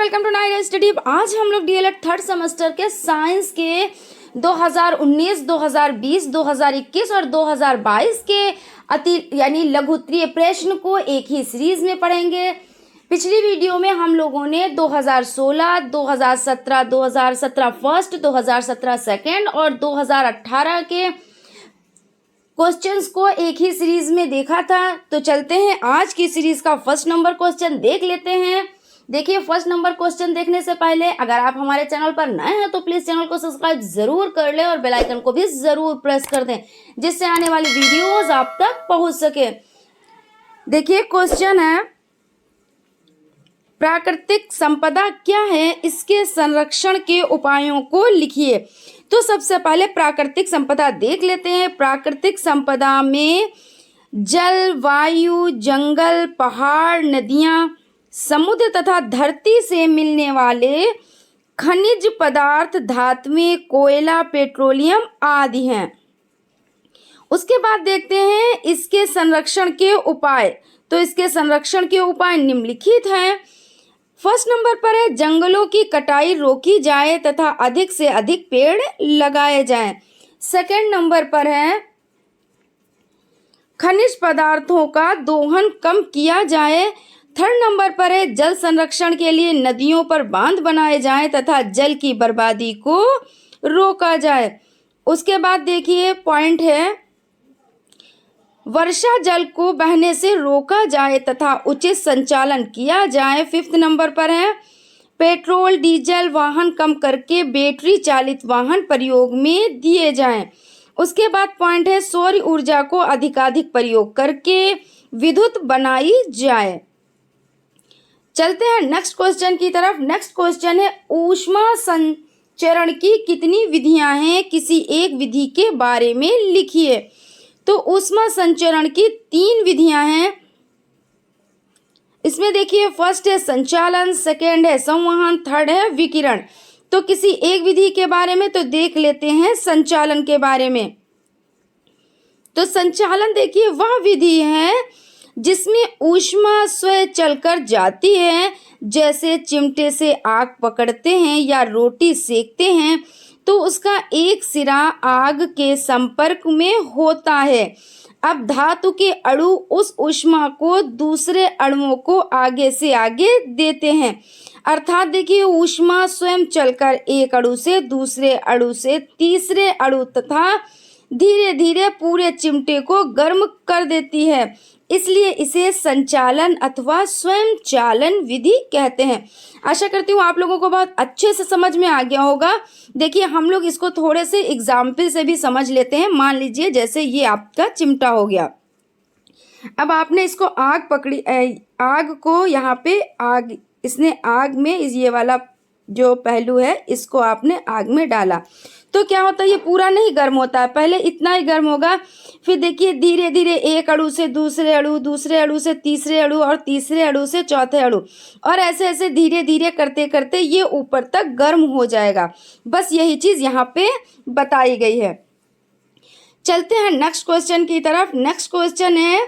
Welcome to night study. आज हम लोग डीएलएड थर्ड सेमेस्टर के साइंस के 2019, 2020, 2021 और 2022 के यानी लघुत्तरीय प्रश्न को एक ही सीरीज में पढ़ेंगे। पिछली वीडियो में हम लोगों ने 2016, 2017, 2017 फर्स्ट, 2017 सेकेंड और 2018 के क्वेश्चंस को एक ही सीरीज में देखा था। तो चलते हैं आज की सीरीज का फर्स्ट नंबर क्वेश्चन देख लेते हैं। देखिए, फर्स्ट नंबर क्वेश्चन देखने से पहले अगर आप हमारे चैनल पर नए हैं तो प्लीज चैनल को सब्सक्राइब जरूर कर लें और बेल आइकन को भी जरूर प्रेस कर दें, जिससे आने वाली वीडियोस आप तक पहुंच सके। देखिए, क्वेश्चन है प्राकृतिक संपदा क्या है, इसके संरक्षण के उपायों को लिखिए। तो सबसे पहले प्राकृतिक संपदा देख लेते हैं। प्राकृतिक संपदा में जल, वायु, जंगल, पहाड़, नदियां, समुद्र तथा धरती से मिलने वाले खनिज पदार्थ, धातुएं, कोयला, पेट्रोलियम आदि हैं। उसके बाद देखते हैं इसके संरक्षण के उपाय। तो इसके संरक्षण के उपाय निम्नलिखित हैं। फर्स्ट नंबर पर है जंगलों की कटाई रोकी जाए तथा अधिक से अधिक पेड़ लगाए जाएं। सेकंड नंबर पर है खनिज पदार्थों का दोहन कम किया जाए। थर्ड नंबर पर है जल संरक्षण के लिए नदियों पर बांध बनाए जाएं तथा जल की बर्बादी को रोका जाए। उसके बाद देखिए पॉइंट है वर्षा जल को बहने से रोका जाए तथा उचित संचालन किया जाए। फिफ्थ नंबर पर है पेट्रोल डीजल वाहन कम करके बैटरी चालित वाहन प्रयोग में दिए जाएं। उसके बाद पॉइंट है सौर ऊर्जा को अधिकाधिक प्रयोग करके विद्युत बनाई जाए। चलते हैं नेक्स्ट क्वेश्चन की तरफ। नेक्स्ट क्वेश्चन है ऊष्मा संचरण की कितनी विधियां हैं, किसी एक विधि के बारे में लिखिए। तो ऊष्मा संचरण की 3 विधियां हैं। इसमें देखिए फर्स्ट है संचालन, सेकेंड है संवहन, थर्ड है विकिरण। तो किसी एक विधि के बारे में तो देख लेते हैं संचालन के बारे में। तो संचालन देखिए वह विधि है जिसमें ऊष्मा स्वयं चलकर जाती है, जैसे चिमटे से आग पकड़ते हैं या रोटी सेकते हैं तो उसका एक सिरा आग के संपर्क में होता है। अब धातु के अणु उस ऊष्मा को दूसरे अणुओं को आगे से आगे देते हैं। अर्थात देखिए ऊष्मा स्वयं चलकर एक अणु से दूसरे अणु से तीसरे अणु तथा धीरे धीरे पूरे चिमटे को गर्म कर देती है। इसलिए इसे संचालन अथवा स्वयं चालन विधि कहते हैं। आशा करती हूँ आप लोगों को बहुत अच्छे से समझ में आ गया होगा। देखिए हम लोग इसको थोड़े से एग्जाम्पल से भी समझ लेते हैं। मान लीजिए जैसे ये आपका चिमटा हो गया। अब आपने इसको आग पकड़ी, आग को यहाँ पे आग, इसने आग में ये वाला जो पहलू है इसको आपने आग में डाला तो क्या होता है, ये पूरा नहीं गर्म होता है, पहले इतना ही गर्म होगा। फिर देखिए धीरे धीरे एक अणु से दूसरे अणु, दूसरे अणु से तीसरे अणु और तीसरे अणु से चौथे अणु, और ऐसे ऐसे धीरे धीरे करते करते ये ऊपर तक गर्म हो जाएगा। बस यही चीज यहाँ पे बताई गई है। चलते हैं नेक्स्ट क्वेश्चन की तरफ। नेक्स्ट क्वेश्चन है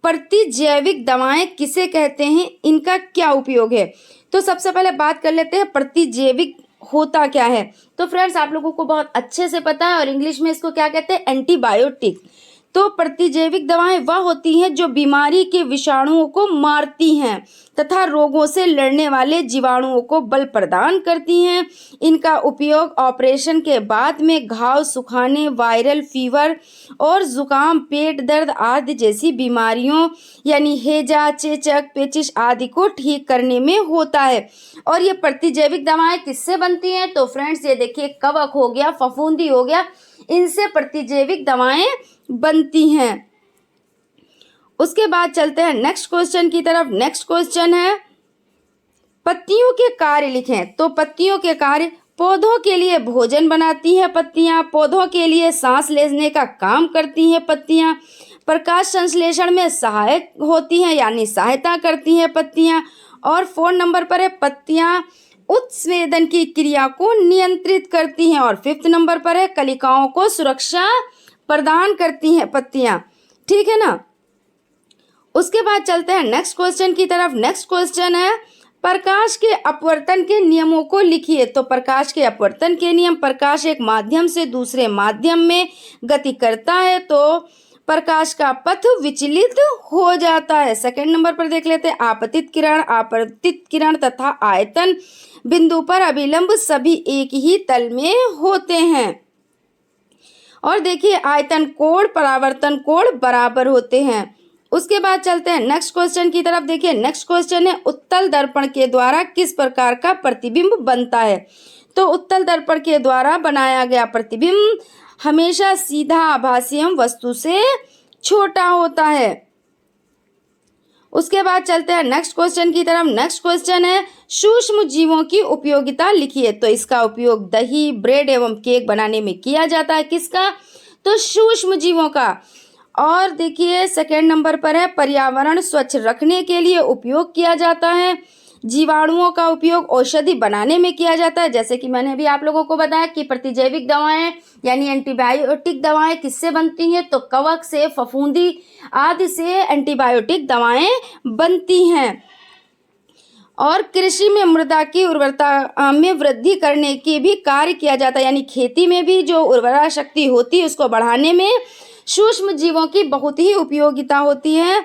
प्रतिजैविक दवाएं किसे कहते हैं, इनका क्या उपयोग है। तो सबसे पहले बात कर लेते हैं प्रतिजैविक होता क्या है। तो फ्रेंड्स आप लोगों को बहुत अच्छे से पता है और इंग्लिश में इसको क्या कहते हैं, एंटीबायोटिक। तो प्रतिजैविक दवाएं वह होती हैं जो बीमारी के विषाणुओं को मारती हैं तथा रोगों से लड़ने वाले जीवाणुओं को बल प्रदान करती हैं। इनका उपयोग ऑपरेशन के बाद में घाव सुखाने, वायरल फीवर और जुकाम, पेट दर्द आदि जैसी बीमारियों यानी हैजा, चेचक, पेचिश आदि को ठीक करने में होता है। और ये प्रतिजैविक दवाएं किससे बनती हैं, तो फ्रेंड्स ये देखिए कवक हो गया, फफूंदी हो गया, इनसे प्रतिजैविक दवाएं बनती हैं। उसके बाद चलते हैं नेक्स्ट क्वेश्चन की तरफ। नेक्स्ट क्वेश्चन है पत्तियों के कार्य लिखें। तो पत्तियों के कार्य, पौधों के लिए भोजन बनाती है पत्तियां, पौधों के लिए सांस लेने का काम करती हैं पत्तियां, प्रकाश संश्लेषण में सहायक होती हैं यानी सहायता करती हैं पत्तियां, और 4 नंबर पर है पत्तियां उत्स्वेदन की क्रिया को नियंत्रित करती हैं, और 5th नंबर पर है कलिकाओं को सुरक्षा प्रदान करती हैं पत्तियां। ठीक है ना। उसके बाद चलते हैं नेक्स्ट क्वेश्चन की तरफ। नेक्स्ट क्वेश्चन है प्रकाश के अपवर्तन के नियमों को लिखिए। तो प्रकाश के अपवर्तन के नियम, प्रकाश एक माध्यम से दूसरे माध्यम में गति करता है तो प्रकाश का पथ विचलित हो जाता है। सेकंड नंबर पर देख लेते हैं, आपतित किरण तथा आयतन बिंदु पर अभिलंब सभी एक ही तल में होते हैं। और देखिए आयतन कोण परावर्तन कोण बराबर होते हैं। उसके बाद चलते हैं नेक्स्ट क्वेश्चन की तरफ। देखिए नेक्स्ट क्वेश्चन है, उत्तल दर्पण के द्वारा किस प्रकार का प्रतिबिंब बनता है। तो उत्तल दर्पण के द्वारा बनाया गया प्रतिबिंब हमेशा सीधा आभासी वस्तु से छोटा होता है। उसके बाद चलते हैं नेक्स्ट क्वेश्चन की तरफ। नेक्स्ट क्वेश्चन है, सूक्ष्म जीवों की उपयोगिता लिखिए। तो इसका उपयोग दही, ब्रेड एवं केक बनाने में किया जाता है। किसका? तो सूक्ष्म जीवों का। और देखिए सेकंड नंबर पर है, पर्यावरण स्वच्छ रखने के लिए उपयोग किया जाता है। जीवाणुओं का उपयोग औषधि बनाने में किया जाता है। जैसे कि मैंने अभी आप लोगों को बताया कि प्रतिजैविक दवाएं यानी एंटीबायोटिक दवाएं किससे बनती हैं, तो कवक से, फफूंदी आदि से एंटीबायोटिक दवाएं बनती हैं। और कृषि में मृदा की उर्वरता में वृद्धि करने की भी कार्य किया जाता है, यानी खेती में भी जो उर्वरा शक्ति होती है उसको बढ़ाने में सूक्ष्म जीवों की बहुत ही उपयोगिता होती है।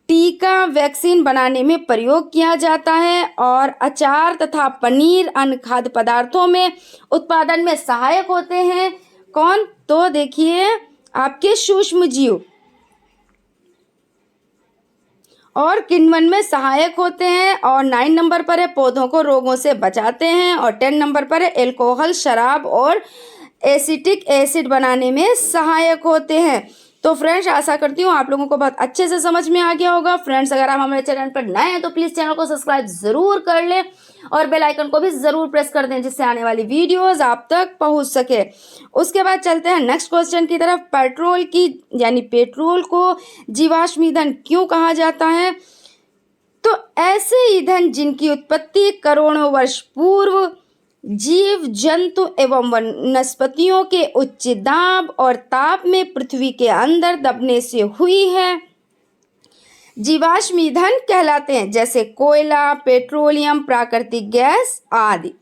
टीका, वैक्सीन बनाने में प्रयोग किया जाता है। और अचार तथा पनीर अन्य खाद्य पदार्थों में उत्पादन में सहायक होते हैं। कौन? तो देखिए आपके सूक्ष्म जीव। और किण्वन में सहायक होते हैं। और 9 नंबर पर है, पौधों को रोगों से बचाते हैं। और 10 नंबर पर है, एल्कोहल, शराब और एसिटिक एसिड बनाने में सहायक होते हैं। तो फ्रेंड्स आशा करती हूँ आप लोगों को बहुत अच्छे से समझ में आ गया होगा। फ्रेंड्स अगर आप हमारे चैनल पर नए हैं तो प्लीज़ चैनल को सब्सक्राइब ज़रूर कर लें और बेल आइकन को भी ज़रूर प्रेस कर दें, जिससे आने वाली वीडियोस आप तक पहुँच सके। उसके बाद चलते हैं नेक्स्ट क्वेश्चन की तरफ। पेट्रोल को जीवाश्म ईंधन क्यों कहा जाता है? तो ऐसे ईंधन जिनकी उत्पत्ति करोड़ों वर्ष पूर्व जीव जंतु एवं वनस्पतियों के उच्च दाब और ताप में पृथ्वी के अंदर दबने से हुई है, जीवाश्म ईंधन कहलाते हैं। जैसे कोयला, पेट्रोलियम, प्राकृतिक गैस आदि।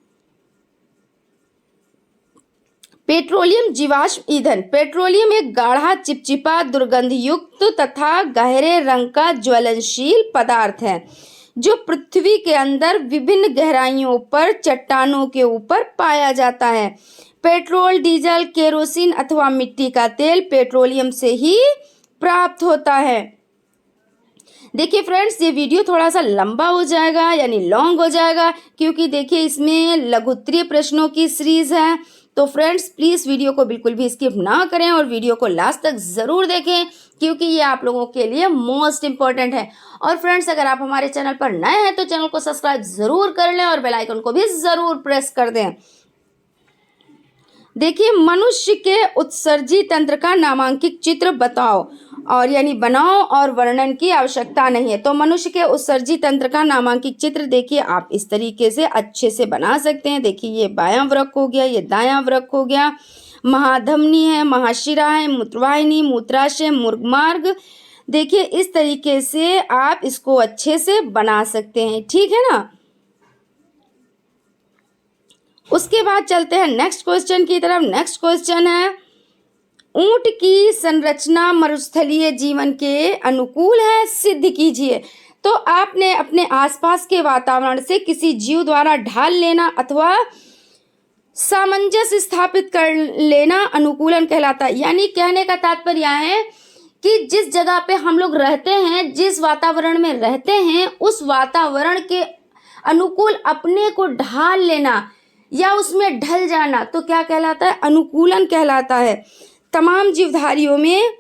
पेट्रोलियम जीवाश्म ईंधन। पेट्रोलियम एक गाढ़ा, चिपचिपा, दुर्गंध युक्त तथा गहरे रंग का ज्वलनशील पदार्थ है जो पृथ्वी के अंदर विभिन्न गहराइयों पर चट्टानों के ऊपर पाया जाता है। पेट्रोल, डीजल, केरोसिन अथवा मिट्टी का तेल पेट्रोलियम से ही प्राप्त होता है। देखिए फ्रेंड्स ये वीडियो थोड़ा सा लंबा हो जाएगा यानी लॉन्ग हो जाएगा, क्योंकि देखिए इसमें लघुत्तरीय प्रश्नों की सीरीज है। तो फ्रेंड्स प्लीज़ वीडियो को बिल्कुल भी स्किप ना करें और वीडियो को लास्ट तक ज़रूर देखें, क्योंकि ये आप लोगों के लिए मोस्ट इम्पॉर्टेंट है। और फ्रेंड्स अगर आप हमारे चैनल पर नए हैं तो चैनल को सब्सक्राइब ज़रूर कर लें और बेल आइकन को भी ज़रूर प्रेस कर दें। देखिए मनुष्य के उत्सर्जी तंत्र का नामांकित चित्र बताओ, और यानी बनाओ और वर्णन की आवश्यकता नहीं है। तो मनुष्य के उत्सर्जी तंत्र का नामांकित चित्र देखिए आप इस तरीके से अच्छे से बना सकते हैं। देखिए ये बायां वृक्क हो गया, ये दायां वृक्क हो गया, महाधमनी है, महाशिरा है, मूत्रवाहिनी, मूत्राशय, मुर्गमार्ग। देखिए इस तरीके से आप इसको अच्छे से बना सकते हैं, ठीक है ना। उसके बाद चलते हैं नेक्स्ट क्वेश्चन की तरफ। नेक्स्ट क्वेश्चन है, ऊंट की संरचना मरुस्थलीय जीवन के अनुकूल है, सिद्ध कीजिए। तो आपने अपने आसपास के वातावरण से किसी जीव द्वारा ढाल लेना अथवा सामंजस्य स्थापित कर लेना अनुकूलन कहलाता है। यानी कहने का तात्पर्य है कि जिस जगह पे हम लोग रहते हैं, जिस वातावरण में रहते हैं, उस वातावरण के अनुकूल अपने को ढाल लेना या उसमें ढल जाना, तो क्या कहलाता है? अनुकूलन कहलाता है। तमाम जीवधारियों में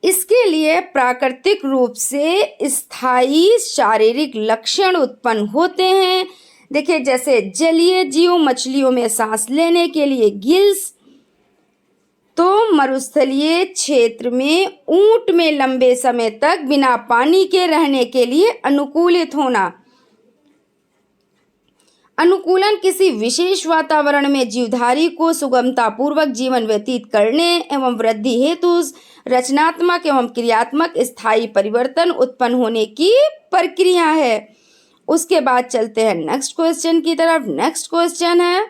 इसके लिए प्राकृतिक रूप से स्थायी शारीरिक लक्षण उत्पन्न होते हैं। देखिए जैसे जलीय जीव, मछलियों में सांस लेने के लिए गिल्स, तो मरुस्थलीय क्षेत्र में ऊंट में लंबे समय तक बिना पानी के रहने के लिए अनुकूलित होना। अनुकूलन किसी विशेष वातावरण में जीवधारी को सुगमतापूर्वक जीवन व्यतीत करने एवं वृद्धि हेतु रचनात्मक एवं क्रियात्मक स्थायी परिवर्तन उत्पन्न होने की प्रक्रिया है। उसके बाद चलते हैं नेक्स्ट क्वेश्चन की तरफ। नेक्स्ट क्वेश्चन है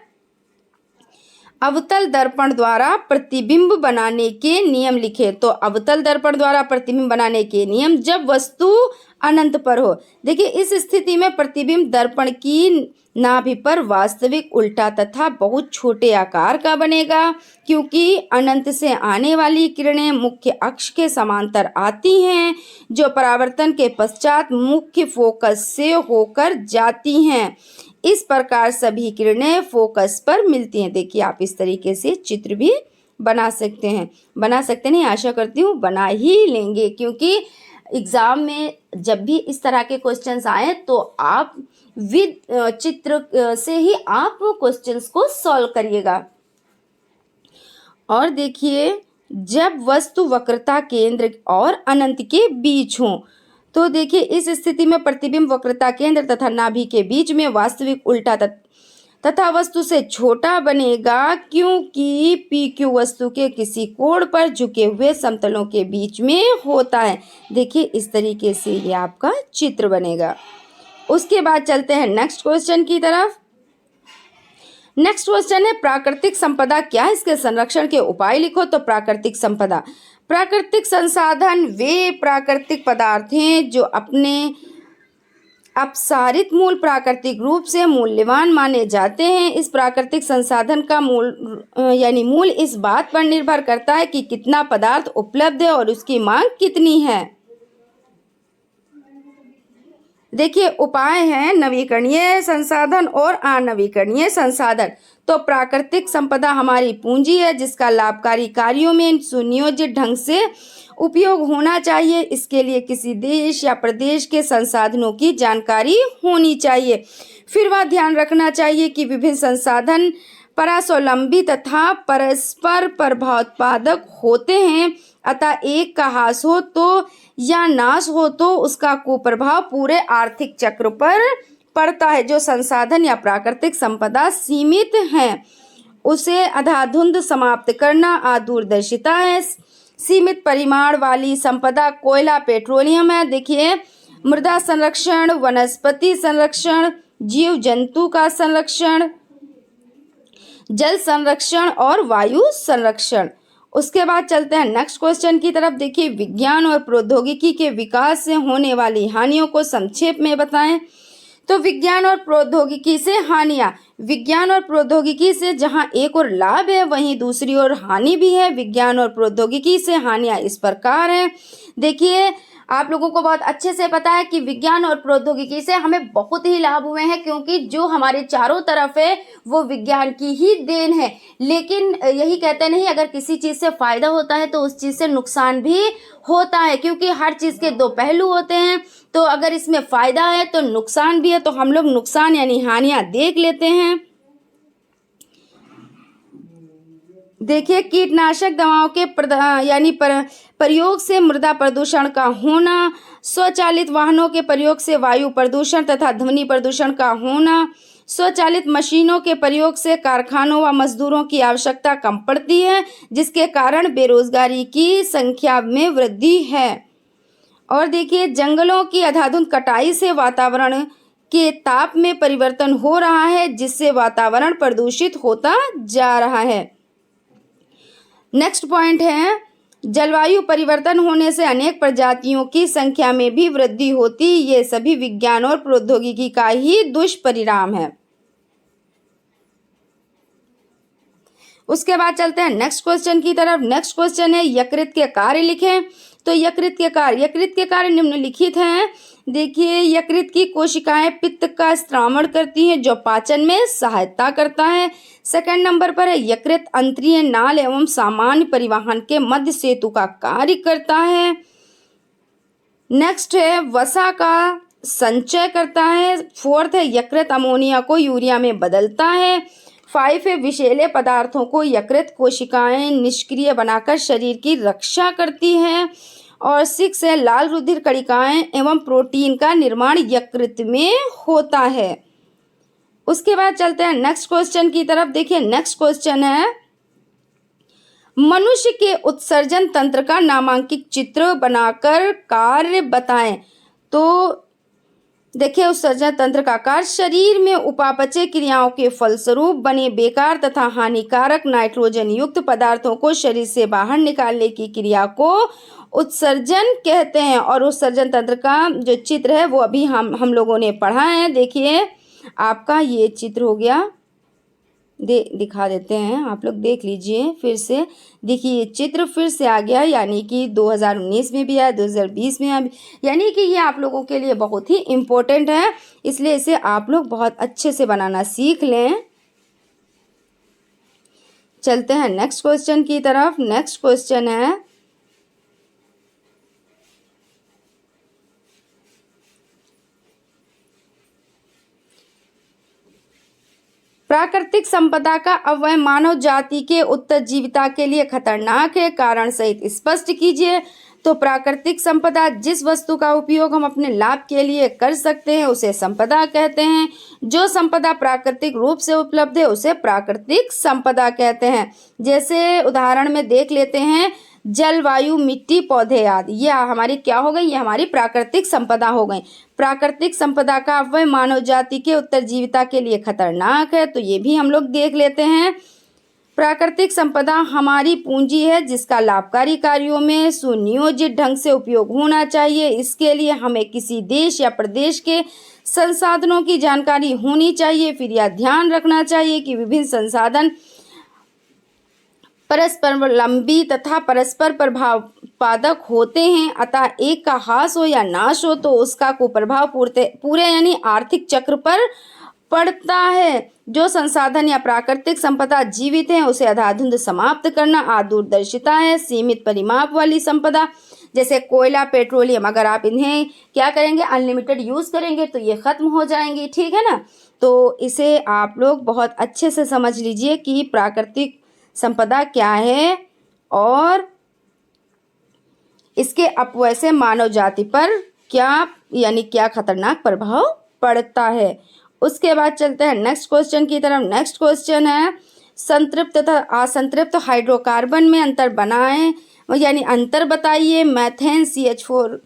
अवतल दर्पण द्वारा प्रतिबिंब बनाने के नियम लिखे। तो अवतल दर्पण द्वारा प्रतिबिंब बनाने के नियम, जब वस्तु अनंत पर हो। देखिए इस स्थिति में प्रतिबिंब दर्पण की नाभि पर वास्तविक उल्टा तथा बहुत छोटे आकार का बनेगा, क्योंकि अनंत से आने वाली किरणें मुख्य अक्ष के समांतर आती हैं, जो परावर्तन के पश्चात मुख्य फोकस से होकर जाती हैं। इस प्रकार सभी किरणें फोकस पर मिलती हैं। देखिए आप इस तरीके से चित्र भी बना सकते हैं, बना सकते नहीं, आशा करती हूँ बना ही लेंगे, क्योंकि एग्जाम में जब भी इस तरह के क्वेश्चंस आए तो आप विद चित्र से ही आप क्वेश्चंस को सॉल्व करिएगा। और देखिए जब वस्तु वक्रता केंद्र और अनंत के बीच हो, तो देखिए इस स्थिति में प्रतिबिंब वक्रता केंद्र तथा नाभि के बीच में वास्तविक उल्टा तथा वस्तु से छोटा बनेगा, क्योंकि पी क्यू वस्तु के किसी कोण पर झुके हुए समतलों के बीच में होता है। देखिए इस तरीके से ये आपका चित्र बनेगा। उसके बाद चलते हैं नेक्स्ट क्वेश्चन की तरफ। नेक्स्ट क्वेश्चन है प्राकृतिक संपदा क्या है, इसके संरक्षण के उपाय लिखो। तो प्राकृतिक संपदा, प्राकृतिक संसाधन वे प्राकृतिक पदार्थ हैं जो अपने अपसारित मूल प्राकृतिक रूप से मूल्यवान माने जाते हैं। इस प्राकृतिक संसाधन का मूल इस बात पर निर्भर करता है कि कितना पदार्थ उपलब्ध है और उसकी मांग कितनी है। देखिए उपाय हैं नवीकरणीय संसाधन और अनवीकरणीय संसाधन। तो प्राकृतिक संपदा हमारी पूंजी है, जिसका लाभकारी कार्यों में सुनियोजित ढंग से उपयोग होना चाहिए। इसके लिए किसी देश या प्रदेश के संसाधनों की जानकारी होनी चाहिए। फिर वह ध्यान रखना चाहिए कि विभिन्न संसाधन परास्वलंबी तथा परस्पर प्रभावोत्पादक होते हैं, अतः एक का ह्रास हो तो या नाश हो तो उसका कुप्रभाव पूरे आर्थिक चक्र पर पड़ता है। जो संसाधन या प्राकृतिक संपदा सीमित हैं उसे अंधाधुंध समाप्त करना अदूरदर्शिता है। सीमित परिमाण वाली संपदा कोयला, पेट्रोलियम है। देखिए मृदा संरक्षण, वनस्पति संरक्षण, जीव जंतु का संरक्षण, जल संरक्षण और वायु संरक्षण। उसके बाद चलते हैं नेक्स्ट क्वेश्चन की तरफ। देखिए विज्ञान और प्रौद्योगिकी के विकास से होने वाली हानियों को संक्षेप में बताएं। तो विज्ञान और प्रौद्योगिकी से हानियां, विज्ञान और प्रौद्योगिकी से जहां एक और लाभ है वहीं दूसरी ओर हानि भी है। विज्ञान और प्रौद्योगिकी से हानियां इस प्रकार हैं। देखिए आप लोगों को बहुत अच्छे से पता है कि विज्ञान और प्रौद्योगिकी से हमें बहुत ही लाभ हुए हैं, क्योंकि जो हमारे चारों तरफ है वो विज्ञान की ही देन है। लेकिन यही कहते नहीं, अगर किसी चीज़ से फ़ायदा होता है तो उस चीज़ से नुकसान भी होता है, क्योंकि हर चीज़ के दो पहलू होते हैं। तो अगर इसमें फ़ायदा है तो नुकसान भी है, तो हम लोग नुकसान यानी हानियाँ देख लेते हैं। देखिए कीटनाशक दवाओं के प्रयोग से मृदा प्रदूषण का होना, स्वचालित वाहनों के प्रयोग से वायु प्रदूषण तथा ध्वनि प्रदूषण का होना, स्वचालित मशीनों के प्रयोग से कारखानों व मजदूरों की आवश्यकता कम पड़ती है, जिसके कारण बेरोजगारी की संख्या में वृद्धि है। और देखिए जंगलों की अंधाधुंध कटाई से वातावरण के ताप में परिवर्तन हो रहा है, जिससे वातावरण प्रदूषित होता जा रहा है। नेक्स्ट पॉइंट है जलवायु परिवर्तन होने से अनेक प्रजातियों की संख्या में भी वृद्धि होती। ये सभी विज्ञान और प्रौद्योगिकी का ही दुष्परिणाम है। उसके बाद चलते हैं नेक्स्ट क्वेश्चन की तरफ। नेक्स्ट क्वेश्चन है यकृत के कार्य लिखें। तो यकृत के कार्य निम्नलिखित हैं। देखिए यकृत की कोशिकाएं पित्त का स्त्रावण करती हैं, जो पाचन में सहायता करता है। सेकंड नंबर पर है यकृत अंतरीय नाल एवं सामान्य परिवहन के मध्य सेतु का कार्य करता है। नेक्स्ट है वसा का संचय करता है। फोर्थ है यकृत अमोनिया को यूरिया में बदलता है। 5 है विषैले पदार्थों को यकृत कोशिकाएं निष्क्रिय बनाकर शरीर की रक्षा करती हैं। और 6 है लाल रुधिर कणिकाएं एवं प्रोटीन का निर्माण यकृत में होता है। उसके बाद चलते हैं नेक्स्ट क्वेश्चन की तरफ। देखिए नेक्स्ट क्वेश्चन है मनुष्य के उत्सर्जन तंत्र का नामांकित चित्र बनाकर कार्य बताएं। तो देखिए उत्सर्जन तंत्र का कार्य शरीर में उपापचय क्रियाओं के फलस्वरूप बने बेकार तथा हानिकारक नाइट्रोजन युक्त पदार्थों को शरीर से बाहर निकालने की क्रिया को उत्सर्जन कहते हैं। और उत्सर्जन तंत्र का जो चित्र है वो अभी हम लोगों ने पढ़ा है। देखिए आपका ये चित्र हो गया, दिखा देते हैं, आप लोग देख लीजिए फिर से। देखिए ये चित्र फिर से आ गया, यानी कि 2019 में भी आया, 2020 में आया, यानी कि ये आप लोगों के लिए बहुत ही इम्पोर्टेंट है, इसलिए इसे आप लोग बहुत अच्छे से बनाना सीख लें। चलते हैं नेक्स्ट क्वेश्चन की तरफ। नेक्स्ट क्वेश्चन है प्राकृतिक संपदा का अव्यय मानव जाति के उत्तरजीविता के लिए खतरनाक है, कारण सहित स्पष्ट कीजिए। तो प्राकृतिक संपदा जिस वस्तु का उपयोग हम अपने लाभ के लिए कर सकते हैं उसे संपदा कहते हैं। जो संपदा प्राकृतिक रूप से उपलब्ध है उसे प्राकृतिक संपदा कहते हैं। जैसे उदाहरण में देख लेते हैं, जलवायु, मिट्टी, पौधे आदि, ये हमारी क्या हो गई, ये हमारी प्राकृतिक संपदा हो गई। प्राकृतिक संपदा का अव्यय मानव जाति के उत्तरजीविता के लिए खतरनाक है, तो ये भी हम लोग देख लेते हैं। प्राकृतिक संपदा हमारी पूंजी है जिसका लाभकारी कार्यों में सुनियोजित ढंग से उपयोग होना चाहिए। इसके लिए हमें किसी देश या प्रदेश के संसाधनों की जानकारी होनी चाहिए। फिर यह ध्यान रखना चाहिए कि विभिन्न संसाधन परस्परावलंबी तथा परस्पर प्रभावपादक होते हैं, अतः एक का ह्रास हो या नाश हो तो उसका कुप्रभाव पूरे यानी आर्थिक चक्र पर पड़ता है। जो संसाधन या प्राकृतिक संपदा जीवित है उसे अंधाधुंध समाप्त करना अदूरदर्शिता है। सीमित परिमाप वाली संपदा जैसे कोयला, पेट्रोलियम, अगर आप इन्हें क्या करेंगे, अनलिमिटेड यूज़ करेंगे तो ये ख़त्म हो जाएंगी, ठीक है ना। तो इसे आप लोग बहुत अच्छे से समझ लीजिए कि प्राकृतिक संपदा क्या है और इसके अपव्यय से मानव जाति पर क्या यानी क्या खतरनाक प्रभाव पड़ता है। उसके बाद चलते हैं नेक्स्ट क्वेश्चन की तरफ। नेक्स्ट क्वेश्चन है, संतृप्त तथा असंतृप्त हाइड्रोकार्बन में अंतर बनाएं यानी अंतर बताइए। मीथेन CH4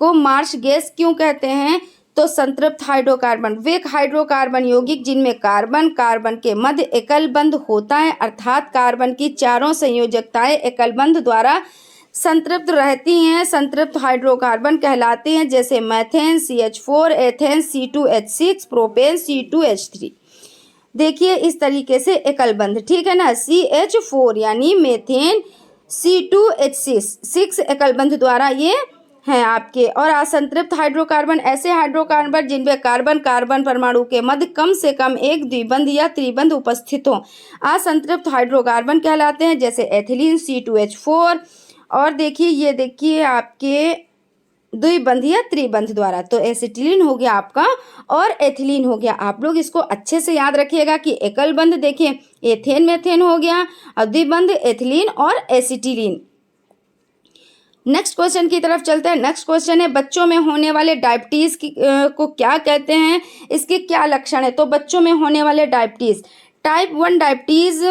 को मार्श गैस क्यों कहते हैं? तो संतृप्त हाइड्रोकार्बन वे हाइड्रोकार्बन यौगिक जिनमें कार्बन के मध्य एकल बंध होता है, अर्थात कार्बन की चारों संयोजकताएं एकल बंध द्वारा संतृप्त रहती हैं, संतृप्त हाइड्रोकार्बन कहलाते हैं। जैसे methane CH4, ethane C2H6, propane C2H3। देखिए इस तरीके से एकल बंध, ठीक है ना। CH4 यानी मीथेन, C2H6 एकल बंध द्वारा ये हैं आपके। और असंतृप्त हाइड्रोकार्बन ऐसे हाइड्रोकार्बन जिनमें कार्बन परमाणु के मध्य कम से कम एक द्विबंध या त्रिबंध उपस्थित हो, असंतृप्त हाइड्रोकार्बन कहलाते हैं। जैसे एथिलीन C2H4। और देखिए ये देखिए आपके द्विबंध या त्रिबंध द्वारा, तो एसिटिलीन हो गया आपका और एथिलीन हो गया। आप लोग इसको अच्छे से याद रखिएगा कि एकल बंध देखिए एथेन मेथेन हो गया और द्विबंध एथिलीन और एसिटिलीन। नेक्स्ट क्वेश्चन की तरफ चलते हैं। नेक्स्ट क्वेश्चन है, बच्चों में होने वाले डायबिटीज़ को क्या कहते हैं, इसके क्या लक्षण है? तो बच्चों में होने वाले डायबिटीज़, टाइप 1 डायबिटीज़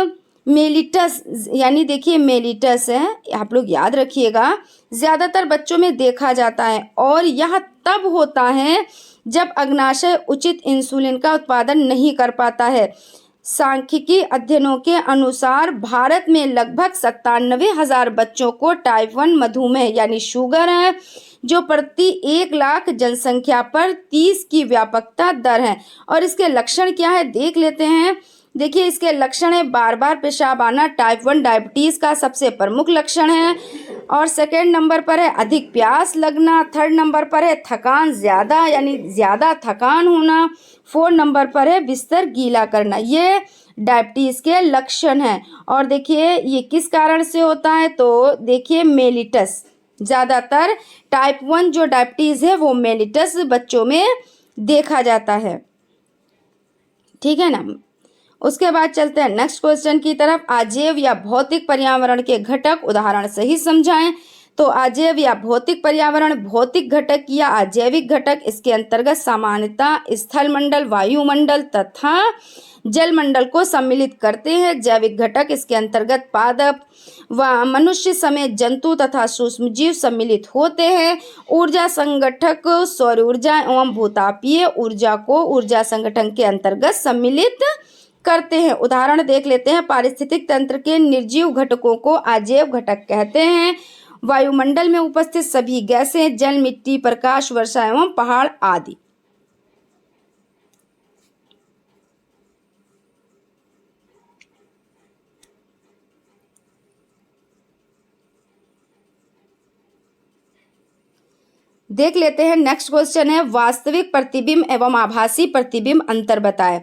मेलिटस यानी देखिए मेलिटस है, आप लोग याद रखिएगा, ज़्यादातर बच्चों में देखा जाता है और यह तब होता है जब अग्नाशय उचित इंसुलिन का उत्पादन नहीं कर पाता है। सांख्यिकी अध्ययनों के अनुसार भारत में लगभग 97,000 बच्चों को टाइप 1 मधुमेह यानी शुगर है, जो प्रति 1 लाख जनसंख्या पर 30 की व्यापकता दर है। और इसके लक्षण क्या है देख लेते हैं। देखिए इसके लक्षण है, बार बार पेशाब आना टाइप 1 डायबिटीज़ का सबसे प्रमुख लक्षण है। और सेकेंड नंबर पर है अधिक प्यास लगना। थर्ड नंबर पर है थकान ज़्यादा यानी ज़्यादा थकान होना। 4 नंबर पर है बिस्तर गीला करना। ये डायबिटीज़ के लक्षण हैं। और देखिए ये किस कारण से होता है, तो देखिए मेलिटस, ज़्यादातर टाइप 1 जो डायबिटीज़ है वो मेलिटस बच्चों में देखा जाता है, ठीक है ना। उसके बाद चलते हैं नेक्स्ट क्वेश्चन की तरफ। अजैव या भौतिक पर्यावरण के घटक उदाहरण सही समझाएं। तो अजैव या भौतिक पर्यावरण, भौतिक घटक या अजैविक घटक इसके अंतर्गत सामान्यतः स्थल मंडल, वायुमंडल तथा जलमंडल को सम्मिलित करते हैं। जैविक घटक इसके अंतर्गत पादप व मनुष्य समेत जंतु तथा सूक्ष्मजीव सम्मिलित होते हैं। ऊर्जा संगठक सौर ऊर्जा एवं भूतापीय ऊर्जा को ऊर्जा संगठन के अंतर्गत सम्मिलित करते हैं। उदाहरण देख लेते हैं। पारिस्थितिक तंत्र के निर्जीव घटकों को अजैव घटक कहते हैं। वायुमंडल में उपस्थित सभी गैसें, जल, मिट्टी, प्रकाश, वर्षा एवं पहाड़ आदि। देख लेते हैं। नेक्स्ट क्वेश्चन है, वास्तविक प्रतिबिंब एवं आभासी प्रतिबिंब अंतर बताएं।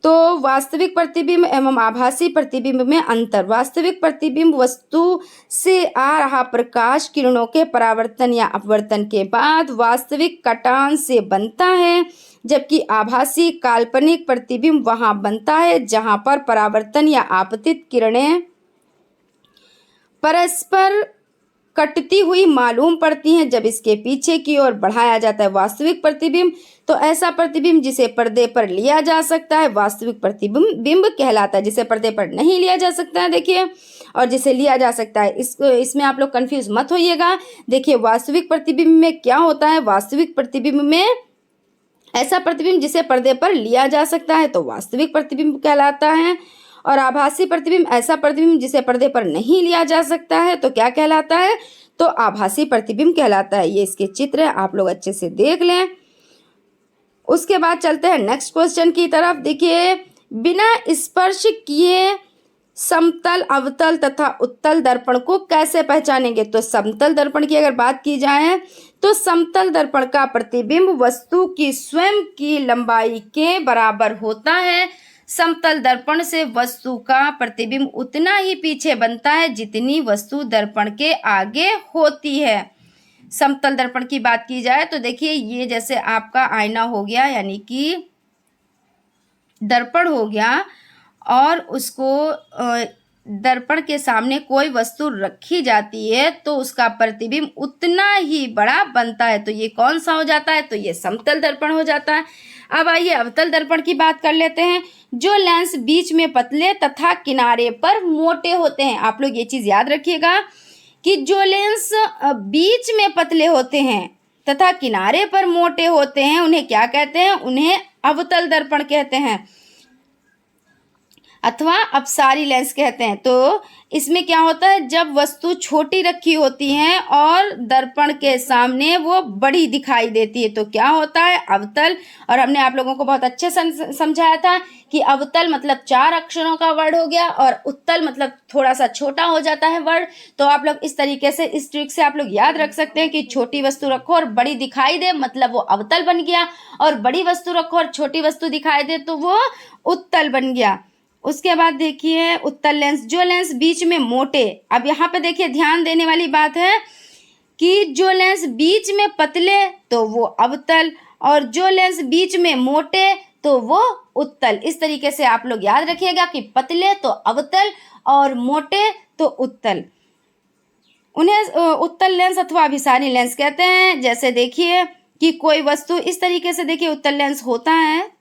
तो वास्तविक प्रतिबिंब एवं आभासी प्रतिबिंब में अंतर। वास्तविक प्रतिबिंब वस्तु से आ रहा प्रकाश किरणों के परावर्तन या अपवर्तन के बाद वास्तविक कटान से बनता है, जबकि आभासी काल्पनिक प्रतिबिंब वहां बनता है जहां पर परावर्तन या आपतित किरणें परस्पर कटती हुई मालूम पड़ती हैं जब इसके पीछे की ओर बढ़ाया जाता है। वास्तविक प्रतिबिंब तो ऐसा प्रतिबिंब जिसे पर्दे पर लिया जा सकता है वास्तविक प्रतिबिंब कहलाता है। जिसे पर्दे पर नहीं लिया जा सकता है, देखिए, और जिसे लिया जा सकता है, इसमें आप लोग कंफ्यूज मत होइएगा। देखिए, वास्तविक प्रतिबिंब में क्या होता है, वास्तविक प्रतिबिंब में ऐसा प्रतिबिंब जिसे पर्दे पर लिया जा सकता है तो वास्तविक प्रतिबिंब कहलाता है, और आभासी प्रतिबिंब ऐसा प्रतिबिंब जिसे पर्दे पर नहीं लिया जा सकता है तो क्या कहलाता है, तो आभासी प्रतिबिंब कहलाता है। ये इसके चित्र है, आप लोग अच्छे से देख लें। उसके बाद चलते हैं नेक्स्ट क्वेश्चन की तरफ। देखिए, बिना स्पर्श किए समतल, अवतल तथा उत्तल दर्पण को कैसे पहचानेंगे। तो समतल दर्पण की अगर बात की जाए तो समतल दर्पण का प्रतिबिंब वस्तु की स्वयं की लंबाई के बराबर होता है। समतल दर्पण से वस्तु का प्रतिबिंब उतना ही पीछे बनता है जितनी वस्तु दर्पण के आगे होती है। समतल दर्पण की बात की जाए तो देखिए, ये जैसे आपका आईना हो गया, यानी कि दर्पण हो गया, और उसको दर्पण के सामने कोई वस्तु रखी जाती है तो उसका प्रतिबिंब उतना ही बड़ा बनता है। तो ये कौन सा हो जाता है, तो ये समतल दर्पण हो जाता है। अब आइए अवतल दर्पण की बात कर लेते हैं। जो लेंस बीच में पतले तथा किनारे पर मोटे होते हैं, आप लोग ये चीज याद रखिएगा कि जो लेंस बीच में पतले होते हैं तथा किनारे पर मोटे होते हैं उन्हें क्या कहते हैं, उन्हें अवतल दर्पण कहते हैं अथवा अपसारी लेंस कहते हैं। तो इसमें क्या होता है, जब वस्तु छोटी रखी होती है और दर्पण के सामने वो बड़ी दिखाई देती है तो क्या होता है, अवतल। और हमने आप लोगों को बहुत अच्छे से समझाया था कि अवतल मतलब 4 अक्षरों का वर्ड हो गया और उत्तल मतलब थोड़ा सा छोटा हो जाता है वर्ड। तो आप लोग इस तरीके से, इस ट्रिक से आप लोग याद रख सकते हैं कि छोटी वस्तु रखो और बड़ी दिखाई दे मतलब वो अवतल बन गया, और बड़ी वस्तु रखो और छोटी वस्तु दिखाई दे तो वो उत्तल बन गया। उसके बाद देखिए उत्तल लेंस, जो लेंस बीच में मोटे। अब यहाँ पे देखिए ध्यान देने वाली बात है कि जो लेंस बीच में पतले तो वो अवतल, और जो लेंस बीच में मोटे तो वो उत्तल। इस तरीके से आप लोग याद रखिएगा कि पतले तो अवतल और मोटे तो उत्तल। उन्हें उत्तल लेंस अथवा अभिसारी लेंस कहते हैं। जैसे देखिए कि कोई वस्तु इस तरीके से, देखिए उत्तल लेंस होता है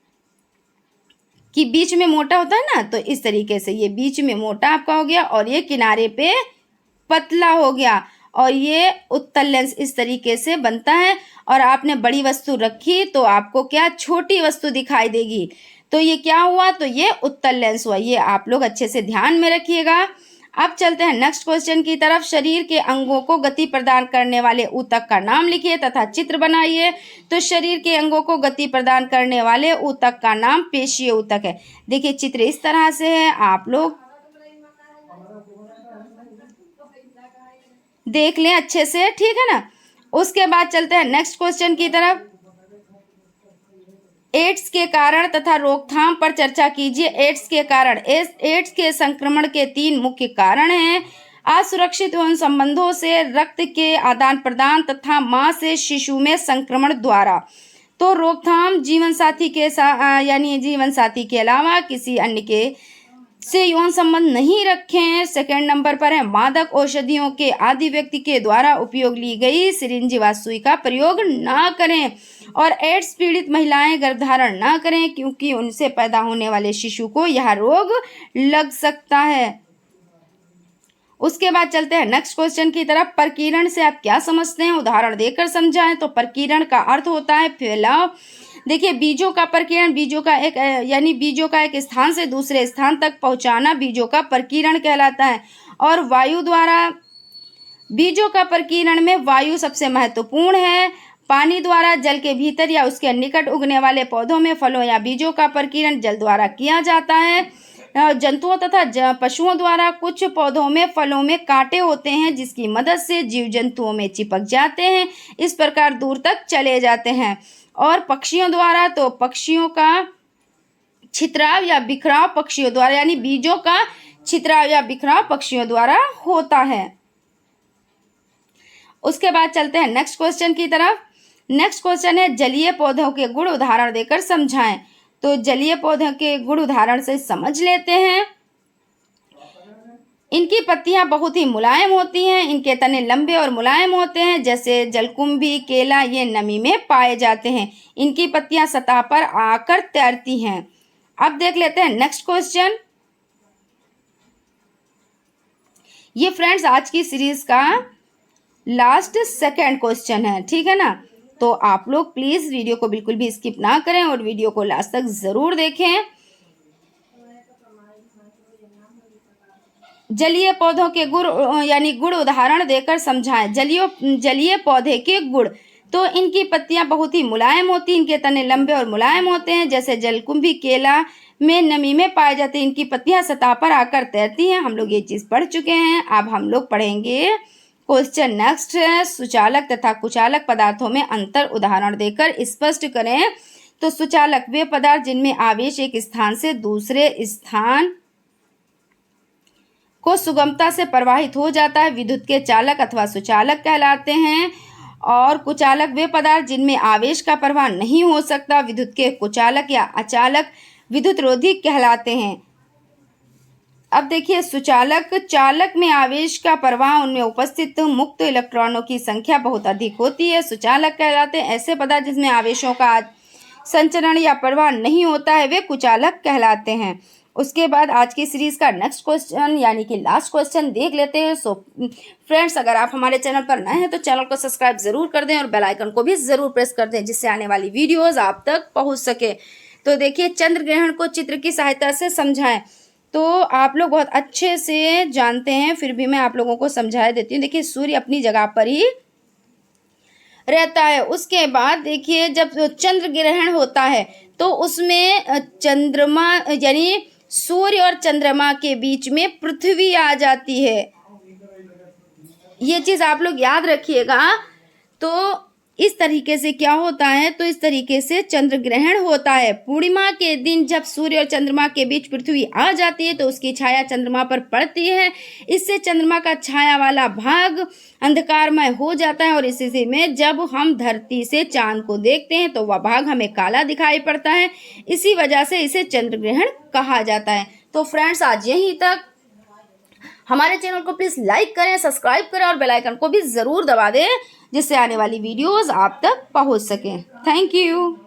कि बीच में मोटा होता है ना, तो इस तरीके से ये बीच में मोटा आपका हो गया और ये किनारे पे पतला हो गया, और ये उत्तल लेंस इस तरीके से बनता है। और आपने बड़ी वस्तु रखी तो आपको क्या, छोटी वस्तु दिखाई देगी, तो ये क्या हुआ, तो ये उत्तल लेंस हुआ। ये आप लोग अच्छे से ध्यान में रखिएगा। अब चलते हैं नेक्स्ट क्वेश्चन की तरफ। शरीर के अंगों को गति प्रदान करने वाले ऊतक का नाम लिखिए तथा चित्र बनाइए। तो शरीर के अंगों को गति प्रदान करने वाले ऊतक का नाम पेशीय ऊतक है। देखिए चित्र इस तरह से है, आप लोग देख लें अच्छे से, ठीक है ना। उसके बाद चलते हैं नेक्स्ट क्वेश्चन की तरफ। एड्स के कारण तथा रोकथाम पर चर्चा कीजिए। एड्स के कारण, एड्स के संक्रमण के 3 मुख्य कारण हैं। असुरक्षित यौन संबंधों से, रक्त के आदान प्रदान तथा मां से शिशु में संक्रमण द्वारा। तो रोकथाम जीवन साथी के यानी जीवन साथी के अलावा किसी अन्य के से यौन संबंध नहीं रखें। सेकंड नंबर पर है मादक औषधियों के आदि व्यक्ति के द्वारा उपयोग ली गई सिरिंज व सुई का प्रयोग ना करें। और एड्स पीड़ित महिलाएं गर्भधारण ना करें क्योंकि उनसे पैदा होने वाले शिशु को यह रोग लग सकता है। उसके बाद चलते हैं नेक्स्ट क्वेश्चन की तरफ। प्रकीर्णन से आप क्या समझते हैं, उदाहरण देकर समझाएं। तो प्रकीर्णन का अर्थ होता है फैलाव। देखिए बीजों का प्रकीर्णन, बीजों का एक यानी बीजों का एक स्थान से दूसरे स्थान तक पहुंचाना बीजों का प्रकीर्णन कहलाता है। और वायु द्वारा बीजों का प्रकीर्णन में वायु सबसे महत्वपूर्ण है। पानी द्वारा जल के भीतर या उसके निकट उगने वाले पौधों में फलों या बीजों का प्रकीर्णन जल द्वारा किया जाता है। जंतुओं तथा पशुओं द्वारा कुछ पौधों में फलों में कांटे होते हैं जिसकी मदद से जीव जंतुओं में चिपक जाते हैं, इस प्रकार दूर तक चले जाते हैं। और पक्षियों द्वारा तो पक्षियों का छितराव या बिखराव पक्षियों द्वारा यानी बीजों का छितराव या बिखराव पक्षियों द्वारा होता है। उसके बाद चलते हैं नेक्स्ट क्वेश्चन की तरफ। नेक्स्ट क्वेश्चन है जलीय पौधों के गुण उदाहरण देकर समझाएं। तो जलीय पौधों के गुण उदाहरण से समझ लेते हैं। इनकी पत्तियां बहुत ही मुलायम होती हैं, इनके तने लंबे और मुलायम होते हैं, जैसे जलकुंभी, केला ये नमी में पाए जाते हैं। इनकी पत्तियां सतह पर आकर तैरती हैं। अब देख लेते हैं नेक्स्ट क्वेश्चन। ये फ्रेंड्स आज की सीरीज का लास्ट सेकंड क्वेश्चन है, ठीक है ना। तो आप लोग प्लीज वीडियो को बिल्कुल भी स्किप ना करें और वीडियो को लास्ट तक जरूर देखें। जलीय पौधों के गुण यानी गुण उदाहरण देकर समझाएं। जलीय पौधे के गुण तो इनकी पत्तियां बहुत ही मुलायम होती हैं, इनके तने लंबे और मुलायम होते हैं, जैसे जलकुंभी, केला में नमी में पाए जाते हैं। इनकी पत्तियां सतह पर आकर तैरती हैं। हम लोग ये चीज पढ़ चुके हैं। अब हम लोग पढ़ेंगे क्वेश्चन नेक्स्ट है सुचालक तथा कुचालक पदार्थों में अंतर उदाहरण देकर स्पष्ट करें। तो सुचालक वे पदार्थ जिनमें आवेश एक स्थान से दूसरे स्थान को सुगमता से प्रवाहित हो जाता है, विद्युत के चालक अथवा सुचालक कहलाते हैं। और कुचालक वे पदार्थ जिनमें आवेश का प्रवाह नहीं हो सकता, विद्युत के कुचालक या अचालक विद्युत रोधी कहलाते हैं। अब देखिए सुचालक चालक में आवेश का प्रवाह उनमें उपस्थित मुक्त इलेक्ट्रॉनों की संख्या बहुत अधिक होती है, सुचालक कहलाते हैं। ऐसे पदार्थ जिसमें आवेशों का संचरण या प्रवाह नहीं होता है वे कुचालक कहलाते हैं। उसके बाद आज की सीरीज का नेक्स्ट क्वेश्चन यानी कि लास्ट क्वेश्चन देख लेते हैं। सो फ्रेंड्स अगर आप हमारे चैनल पर नए हैं तो चैनल को सब्सक्राइब जरूर कर दें और बेल आइकन को भी जरूर प्रेस कर दें जिससे आने वाली वीडियोस आप तक पहुंच सके। तो देखिए चंद्र ग्रहण को चित्र की सहायता से समझाएं। तो आप लोग बहुत अच्छे से जानते हैं, फिर भी मैं आप लोगों को समझा देती हूँ। देखिए सूर्य अपनी जगह पर ही रहता है। उसके बाद देखिए जब चंद्र ग्रहण होता है तो उसमें चंद्रमा यानी सूर्य और चंद्रमा के बीच में पृथ्वी आ जाती है। ये चीज आप लोग याद रखिएगा। तो इस तरीके से क्या होता है, तो इस तरीके से चंद्र ग्रहण होता है। पूर्णिमा के दिन जब सूर्य और चंद्रमा के बीच पृथ्वी आ जाती है तो उसकी छाया चंद्रमा पर पड़ती है। इससे चंद्रमा का छाया वाला भाग अंधकारमय हो जाता है और इसी में जब हम धरती से चांद को देखते हैं तो वह भाग हमें काला दिखाई पड़ता है। इसी वजह से इसे चंद्र ग्रहण कहा जाता है। तो फ्रेंड्स आज यहीं तक। हमारे चैनल को प्लीज लाइक करें, सब्सक्राइब करें और बेल आइकन को भी जरूर दबा दें जिससे आने वाली वीडियोस आप तक पहुंच सके। Thank you.